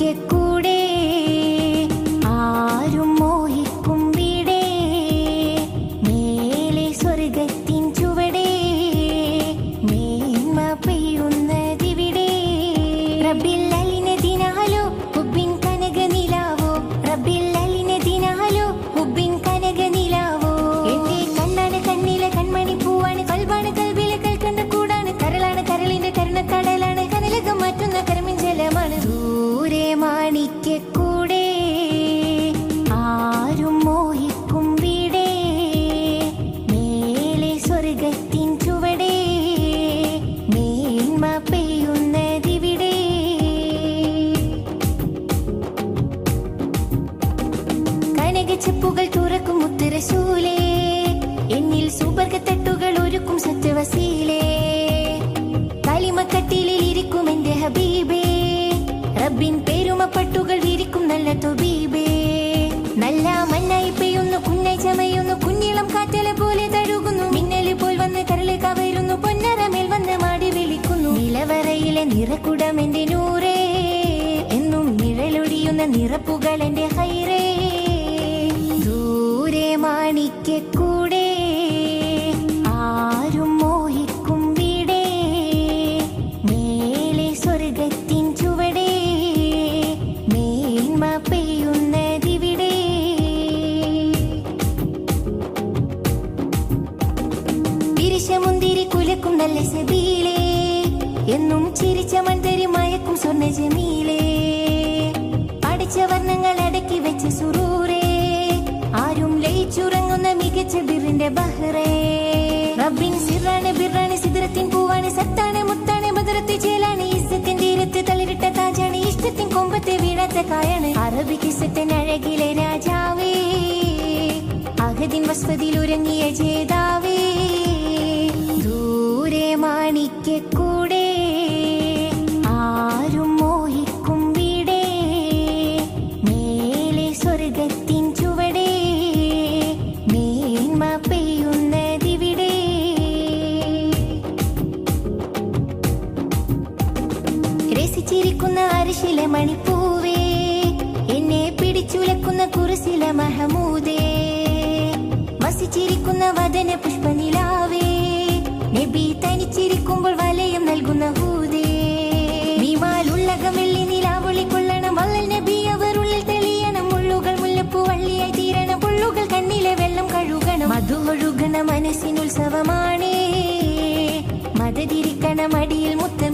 മാണിക്കൂടെ ആരും മോഹിക്കും വീടേ മേലെ സ്വർഗത്തിൻ ചുവടേ മേന്മ പെയ്യുന്നതിവിടെ റബ്ബിൽ അലിനദിനാലോ ഹുബ്ബിൻ കനകനിലാവോ റബ്ബിൽ അലിനദിനാലോ ഹുബ്ബിൻ കനകനിലാവോ എന്റെ കണ്ണാണ് കണ്ണിലെ കൺമണി പൂവാണ് കൽബാണ് കൽബിലെ കൽക്കണ്ട കൂടാണ് കരളാണ് കരളിന്റെ കരുണക്കടലാണ് കനലകം മാറ്റുന്ന കരമിഞ്ചലമാണ് ദൂരെ മാണിക്കൂടെ ആരും മോഹിക്കും വീടേ മേലെ സ്വർഗത്തിൻ ചുവടേ മേന്മ പെയ്യുന്നതിവിടെ കനകച്ചെപ്പുകൾ തുറക്കും മുത്തുറസൂലേ എന്നിൽ സുബർഗത്തട്ടുകൾ ഒരുക്കും സത്യവസീലേ കലിമക്കട്ടിലിൽ ഇരിക്കും എന്റെ ഹബീബേ റബ്ബിൻ പേരുമപ്പട്ടുകൾ വിരിക്കും നല്ല തൊബീബേ നല്ല മണ്ണായി പെയ്യുന്നു കുന്നായി ചമയുന്നു കുഞ്ഞിളം കാറ്റല പോലെ തഴുകുന്നു മിന്നല് പോൽ വന്ന് കരളെ കവരുന്നു പൊന്നരമേൽ വന്ന് മാടി വിളിക്കുന്നു നിലവറയിലെ നിറക്കുടം എന്റെ നൂറേ എന്നും നിഴലൊഴിയുന്ന നിറപ്പുകൾ എന്റെ ഹൈറേ ദൂരെ മാണിക്കൂടെ ആരും മോഹിക്കും വീടേ മേലെ സ്വർഗത്തിൻ ചുവടേ മേന്മ പെയ്യുന്നതിവിടെ പിരിശമുന്തിരി കുലക്കും നല്ല സബീലേ എന്നും ചിരിച്ച മൺതരി മയക്കും സ്വർണ്ണ ജമീലേ അടിച്ച വർണ്ണങ്ങൾ അടക്കി വെച്ച സുറൂരേ ആരും ലയിച്ചുറങ്ങുന്ന മികച്ച ബിറിന്റെ ബഹ്റേ റബ്ബിൻ സിറാണ് ബിറാണ് സിദ്റത്തിൻ പൂവാണ് സത്താണ് മുത്താണ് ബദറത്തെ ചേലാണ് ഇസ്സത്തിൻ തീരത്ത് തളിരിട്ട താജാണ് ഇഷ്ടത്തിൻ കൊമ്പത്തെ വീഴാത്ത കായാണ് അറബിക്കിസത്തൻ അഴകിലെ രാജാവേ അഹദിൻ വസ്വതിൽ ഉറങ്ങിയ ജേതാവേ ദൂരെ മാണിക്കൂടെ ആരും മോഹിക്കും വീടേ മേലെ സ്വർഗത്തിൻ ചുവടേ മേന്മ പെയ്യുന്നതിവിടെ രസിച്ചിരിക്കുന്ന അരിശിലെ മണിപ്പൂവേ എന്നെ പിടിച്ചുലക്കുന്ന കുറിസിലെ മഹമൂദേ വസിച്ചിരിക്കുന്ന വദന പുഷ്പനിലാവേ നബി തനിച്ചിരിക്കുമ്പോൾ വലയം നൽകുന്ന ഹൂദേ വിമാലുള്ളകം വെള്ളി നിലാവൊളി കൊള്ളണം വല്ലൽ നബി അവർ ഉള്ളിൽ തെളിയണം മുള്ളുകൾ മുല്ലപ്പൂ വള്ളിയായി തീരണം പുള്ളുകൾ കണ്ണിലെ വെള്ളം കഴുകണം മധുവൊഴുകണ മനസ്സിനുത്സവമാണേ മതതിരിക്കണ മടിയിൽ മുത്ത്